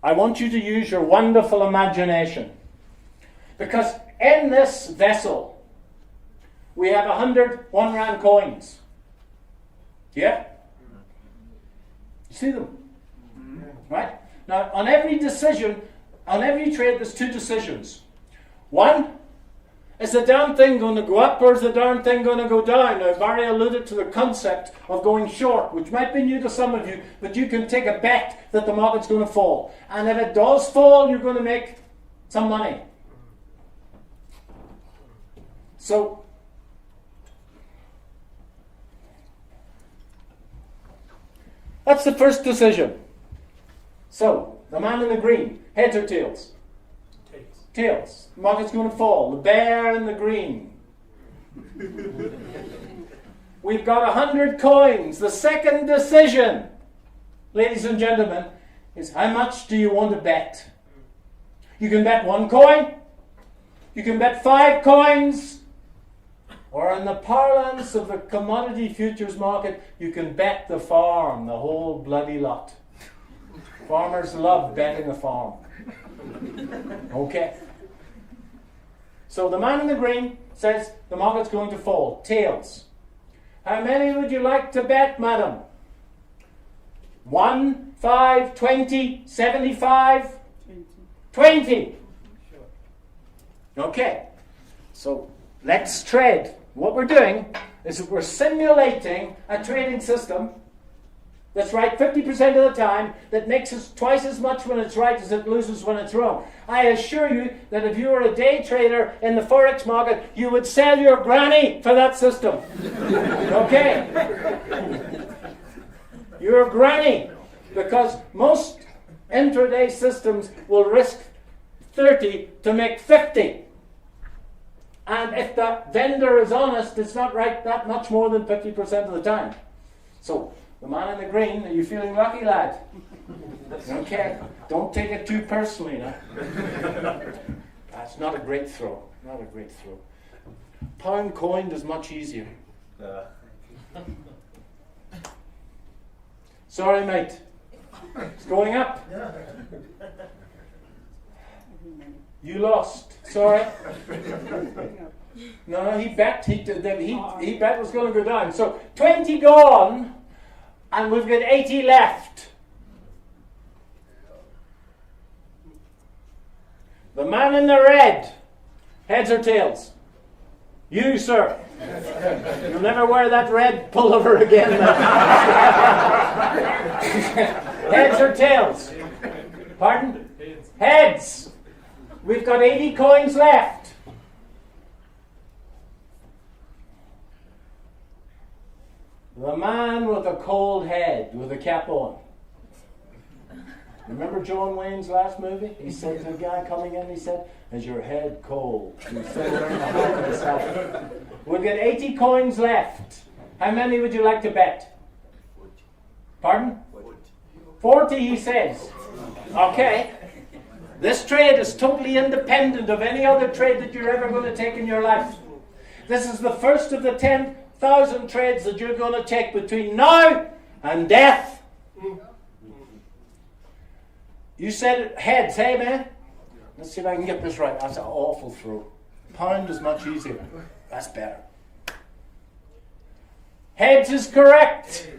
I want you to use your wonderful imagination. Because in this vessel, we have 100 1 rand coins. Yeah? You see them? Right? Now, on every decision, on every trade, there's two decisions. One, is the damn thing going to go up or is the darn thing going to go down? Now, Barry alluded to the concept of going short, which might be new to some of you, but you can take a bet that the market's going to fall. And if it does fall, you're going to make some money. So, that's the first decision. So, the man in the green, heads or tails? Tails. The market's going to fall. The bear in the green. We've got 100 coins. The second decision, ladies and gentlemen, is how much do you want to bet? You can bet 1 coin. You can bet 5 coins. Or in the parlance of the commodity futures market, you can bet the farm, the whole bloody lot. Farmers love betting a farm. Okay. So the man in the green says the market's going to fall. Tails. How many would you like to bet, madam? 1, 5, 20, 75? 20. Okay. So let's trade. What we're doing is we're simulating a trading system that's right 50% of the time, that makes us twice as much when it's right as it loses when it's wrong. I assure you that if you were a day trader in the Forex market, you would sell your granny for that system. Okay? Your granny. Because most intraday systems will risk 30 to make 50. And if the vendor is honest, it's not right that much more than 50% of the time. So, the man in the green, are you feeling lucky, lad? Okay, don't take it too personally now. That's not a great throw. Not a great throw. Pound coined is much easier. Sorry, mate. It's going up. You lost. Sorry. No, he bet. He bet it was going to go down. So 20 gone. And we've got 80 left. The man in the red. Heads or tails? You, sir. You'll never wear that red pullover again. Heads or tails? Pardon? Heads. We've got 80 coins left. The man with a cold head, with a cap on. Remember John Wayne's last movie? He said to the guy coming in, he said, "Is your head cold?" He said, we've got 80 coins left. How many would you like to bet? Pardon? 40, he says. Okay. This trade is totally independent of any other trade that you're ever going to take in your life. This is the first of the 10,000 trades that you're going to take between now and death. You said heads, hey man? Let's see if I can get this right. That's an awful throw. Pound is much easier. That's better. Heads is correct.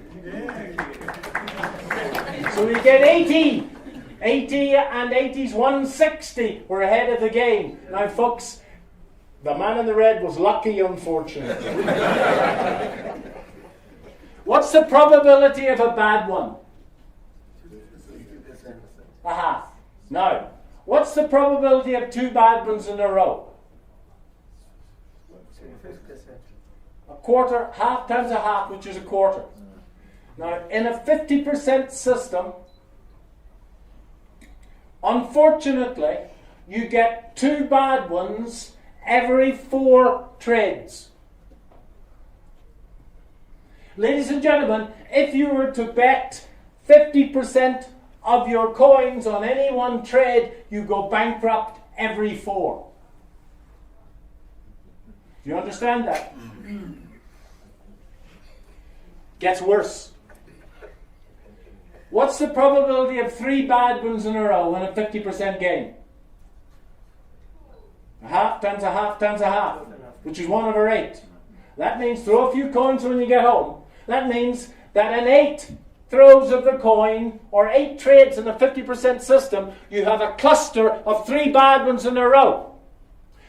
So we get 80. 80 and 80's 160. We're ahead of the game. Now folks, the man in the red was lucky, unfortunately. What's the probability of a bad one? A half. Now, what's the probability of 2 bad ones in a row? A quarter, half times a half, which is a quarter. Now, in a 50% system, unfortunately, you get 2 bad ones every 4 trades. Ladies and gentlemen, if you were to bet 50% of your coins on any one trade, you go bankrupt every 4. Do you understand that? Gets worse. What's the probability of 3 bad ones in a row in a 50% game? A half times a half times a half, which is 1/8. That means throw a few coins when you get home. That means that in 8 throws of the coin, or 8 trades in a 50% system, you have a cluster of 3 bad ones in a row.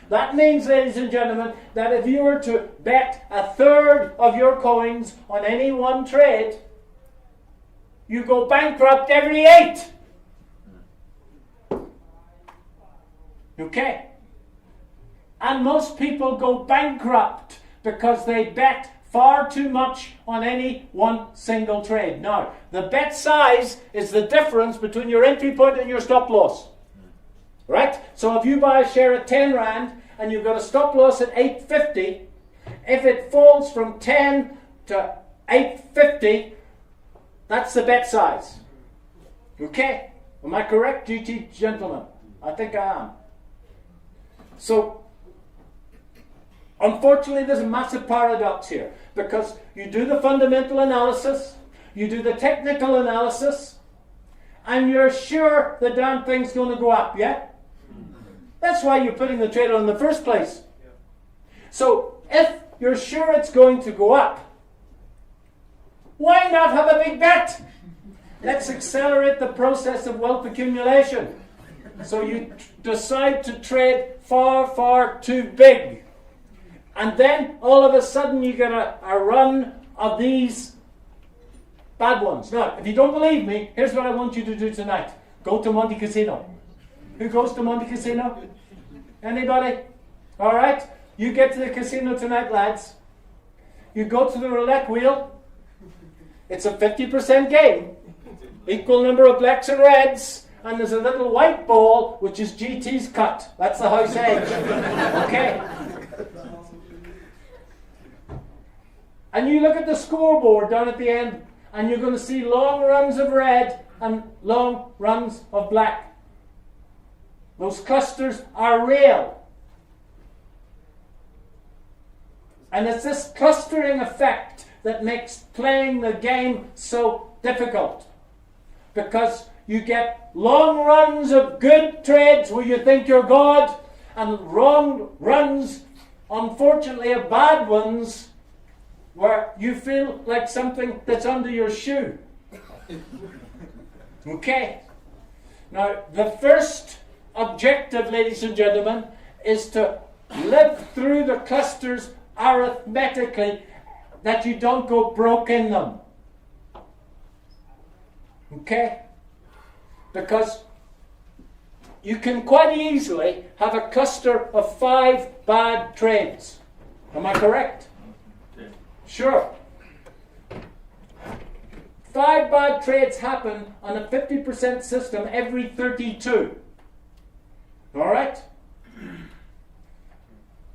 That means, ladies and gentlemen, that if you were to bet 1/3 of your coins on any one trade, you go bankrupt every 8. Okay? And most people go bankrupt because they bet far too much on any one single trade. Now, the bet size is the difference between your entry point and your stop loss. Right? So if you buy a share at 10 Rand and you've got a stop loss at 8.50, if it falls from 10 to 8.50, that's the bet size. Okay? Am I correct, GT gentlemen? I think I am. So, unfortunately, there's a massive paradox here, because you do the fundamental analysis, you do the technical analysis, and you're sure the damn thing's going to go up, yeah? That's why you're putting the trade on in the first place. So, if you're sure it's going to go up, why not have a big bet? Let's accelerate the process of wealth accumulation. So you decide to trade far, far too big. And then, all of a sudden, you get a run of these bad ones. Now, if you don't believe me, here's what I want you to do tonight. Go to Monte Casino. Who goes to Monte Casino? Anybody? All right. You get to the casino tonight, lads. You go to the roulette wheel. It's a 50% game. Equal number of blacks and reds. And there's a little white ball, which is GT's cut. That's the house edge. Okay. And you look at the scoreboard down at the end, and you're going to see long runs of red and long runs of black. Those clusters are real. And it's this clustering effect that makes playing the game so difficult. Because you get long runs of good trades where you think you're God, and long runs, unfortunately, of bad ones where you feel like something that's under your shoe. Okay. Now, the first objective, ladies and gentlemen, is to live through the clusters arithmetically, that you don't go broke in them. Okay? Because you can quite easily have a cluster of 5 bad trades. Am I correct? Sure. 5 bad trades happen on a 50% system every 32. Alright?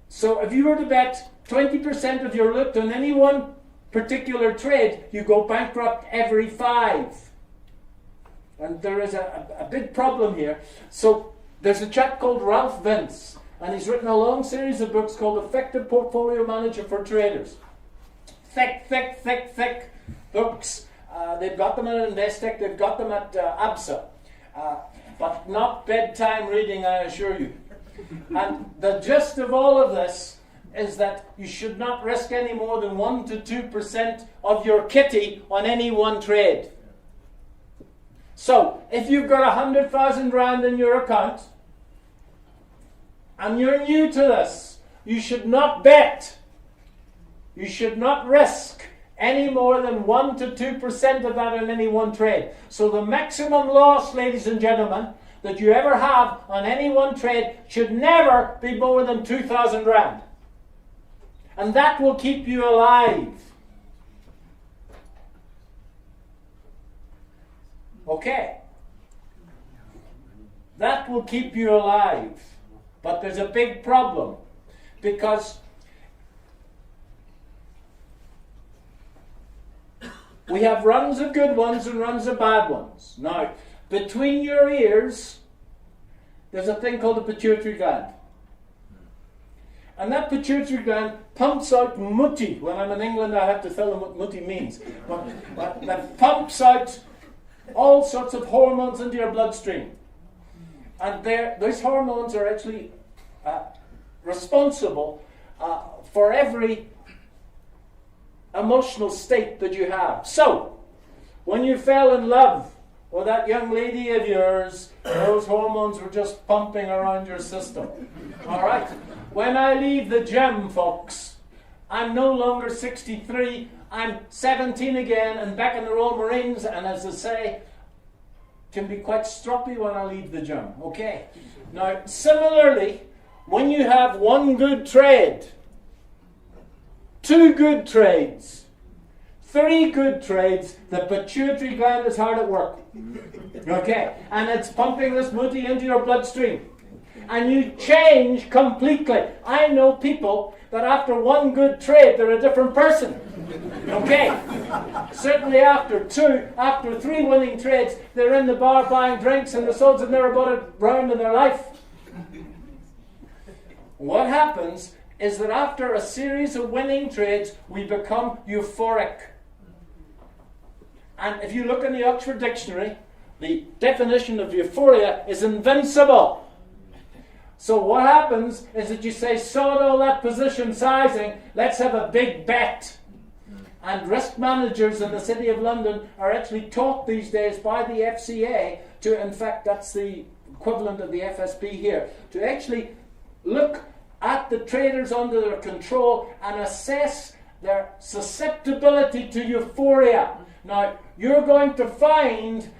So if you were to bet 20% of your loot on any one particular trade, you go bankrupt every 5. And there is a big problem here. So there's a chap called Ralph Vince, and he's written a long series of books called Effective Portfolio Manager for Traders. Thick books. They've got them at Investec, they've got them at ABSA. But not bedtime reading, I assure you. And the gist of all of this is that you should not risk any more than 1 to 2% of your kitty on any one trade. So, if you've got 100,000 Rand in your account, and you're new to this, you should not bet. You should not risk any more than 1 to 2% of that in any one trade. So the maximum loss, ladies and gentlemen, that you ever have on any one trade should never be more than 2,000 Rand. And that will keep you alive. Okay. That will keep you alive. But there's a big problem. Because we have runs of good ones and runs of bad ones. Now, between your ears, there's a thing called the pituitary gland. And that pituitary gland pumps out mutti. When I'm in England, I have to tell them what mutti means. But that pumps out all sorts of hormones into your bloodstream. And those hormones are actually responsible for every emotional state that you have. So, when you fell in love with that young lady of yours, those hormones were just pumping around your system. All right? When I leave the gym, folks, I'm no longer 63, I'm 17 again and back in the Royal Marines, and as I say, can be quite stroppy when I leave the gym. Okay? Now, similarly, when you have one good trade, two good trades, three good trades, the pituitary gland is hard at work. Okay? And it's pumping this muti into your bloodstream. And you change completely. I know people that after one good trade, they're a different person. Okay? Certainly after three winning trades, they're in the bar buying drinks and the souls have never bought a round in their life. What happens is that after a series of winning trades, we become euphoric. And if you look in the Oxford Dictionary, the definition of euphoria is invincible. So what happens is that you say, sod all that position sizing, let's have a big bet. And risk managers in the City of London are actually taught these days by the FCA to, in fact, that's the equivalent of the FSB here, to actually look at the traders under their control and assess their susceptibility to euphoria. Now, you're going to find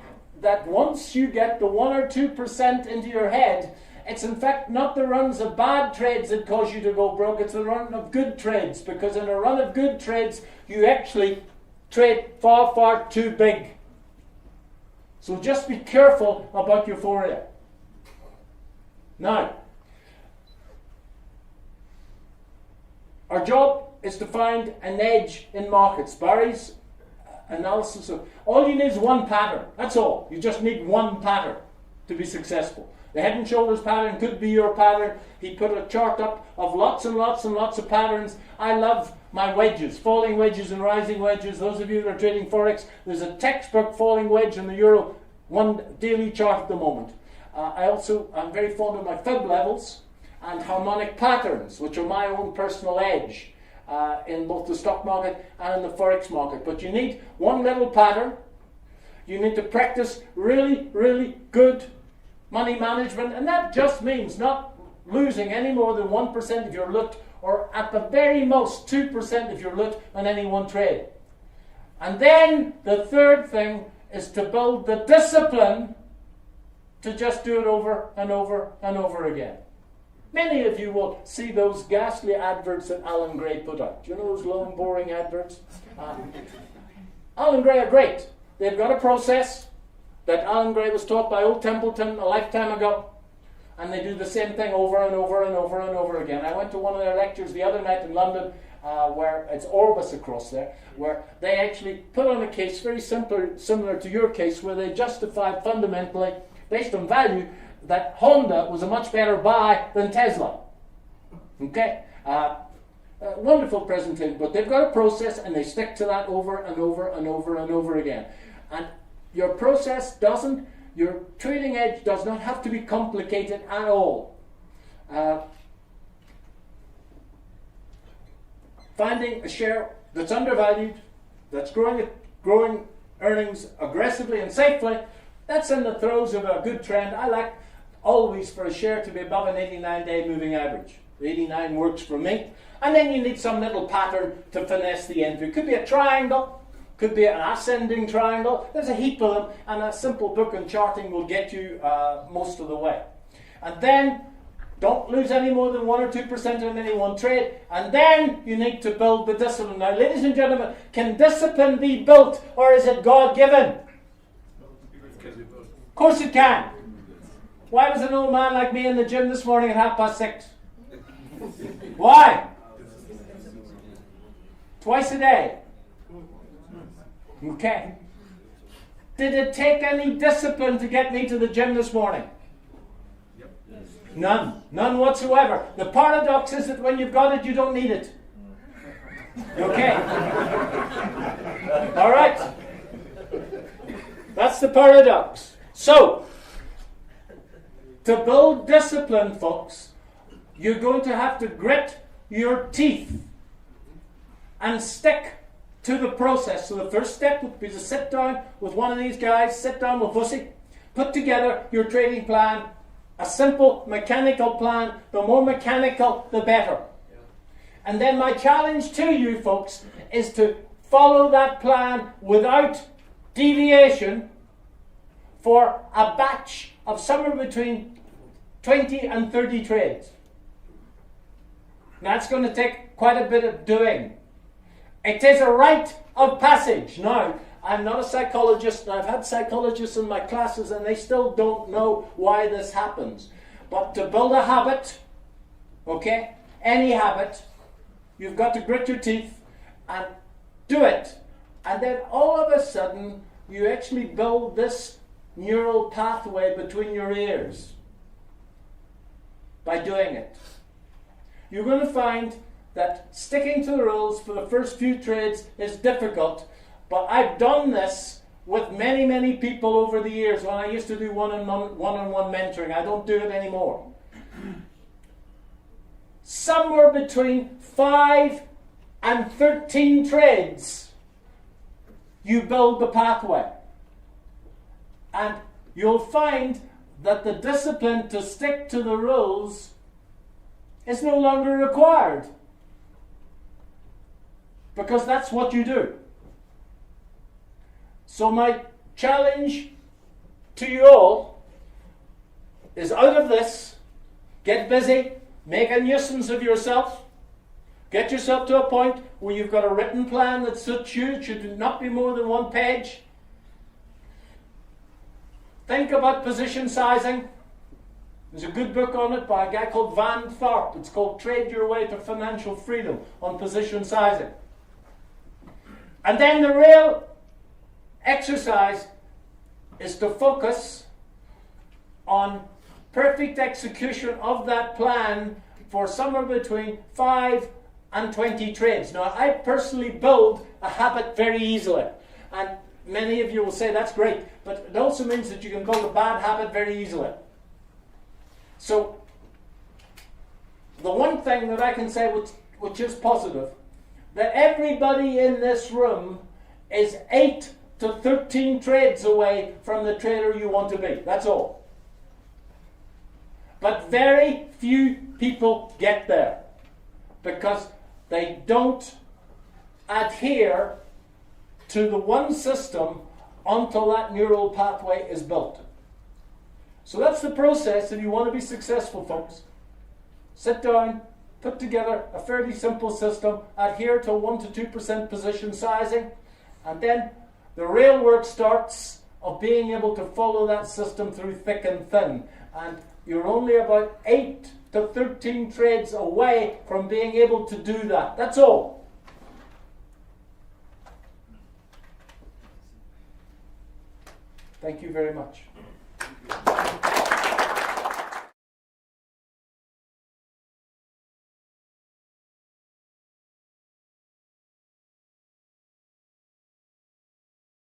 that once you get the 1 or 2% into your head, it's in fact not the runs of bad trades that cause you to go broke, it's the run of good trades, because in a run of good trades, you actually trade far, far too big. So just be careful about euphoria. Now, our job is to find an edge in markets. Barry's analysis of all you need is one pattern. That's all. You just need one pattern to be successful. The head and shoulders pattern could be your pattern. He put a chart up of lots and lots and lots of patterns. I love my wedges, falling wedges and rising wedges. Those of you that are trading Forex, there's a textbook falling wedge in the Euro, one daily chart at the moment. I'm very fond of my fib levels and harmonic patterns, which are my own personal edge in both the stock market and in the Forex market. But you need one little pattern. You need to practice really, really good money management, and that just means not losing any more than 1% of your loot, or at the very most 2% of your loot on any one trade. And then the third thing is to build the discipline to just do it over and over and over again. Many of you will see those ghastly adverts that Alan Gray put out. Do you know those long, boring adverts? Alan Gray are great. They've got a process that Alan Gray was taught by old Templeton a lifetime ago, and they do the same thing over and over and over and over again. I went to one of their lectures the other night in London, where it's Orbis across there, where they actually put on a case very similar to your case, where they justified fundamentally, based on value, that Honda was a much better buy than Tesla. Okay? Wonderful presentation, but they've got a process and they stick to that over and over and over and over again. And your process your trading edge does not have to be complicated at all. Finding a share that's undervalued, that's growing earnings aggressively and safely, that's in the throes of a good trend. I like always for a share to be above an 89-day moving average. 89 works for me. And then you need some little pattern to finesse the entry. It could be a triangle, could be an ascending triangle. There's a heap of them, and a simple book on charting will get you most of the way. And then don't lose any more than 1 or 2% in any one trade. And then you need to build the discipline. Now, ladies and gentlemen, can discipline be built, or is it God-given? Of course it can. Why was an old man like me in the gym this morning at 6:30? Why? Twice a day. Okay. Did it take any discipline to get me to the gym this morning? None. None whatsoever. The paradox is that when you've got it, you don't need it. Okay. All right. That's the paradox. So, to build discipline, folks, you're going to have to grit your teeth and stick to the process. So the first step would be to sit down with one of these guys, sit down with Hussey, put together your trading plan, a simple mechanical plan. The more mechanical, the better. Yeah. And then my challenge to you folks is to follow that plan without deviation for a batch of somewhere between 20 and 30 trades. That's going to take quite a bit of doing. It is a rite of passage. Now, I'm not a psychologist, and I've had psychologists in my classes, and they still don't know why this happens. But to build a habit, okay, any habit, you've got to grit your teeth and do it. And then all of a sudden, you actually build this neural pathway between your ears by doing it. You're going to find that sticking to the rules for the first few trades is difficult, but I've done this with many, many people over the years when I used to do one-on-one mentoring. I don't do it anymore. Somewhere between 5 and 13 trades, you build the pathway. And you'll find that the discipline to stick to the rules is no longer required. Because that's what you do. So my challenge to you all is, out of this, get busy, make a nuisance of yourself, get yourself to a point where you've got a written plan that suits you. It should not be more than 1 page. Think about position sizing. There's a good book on it by a guy called Van Tharp. It's called Trade Your Way to Financial Freedom on position sizing. And then the real exercise is to focus on perfect execution of that plan for somewhere between 5 and 20 trades. Now, I personally build a habit very easily. And many of you will say that's great, but it also means that you can build a bad habit very easily. So, the one thing that I can say which is positive, that everybody in this room is 8 to 13 trades away from the trader you want to be. That's all. But very few people get there because they don't adhere to the one system until that neural pathway is built. So that's the process if you want to be successful, folks. Sit down, put together a fairly simple system, adhere to 1 to 2% position sizing, and then the real work starts of being able to follow that system through thick and thin. And you're only about 8 to 13 trades away from being able to do that. That's all. Thank you very much.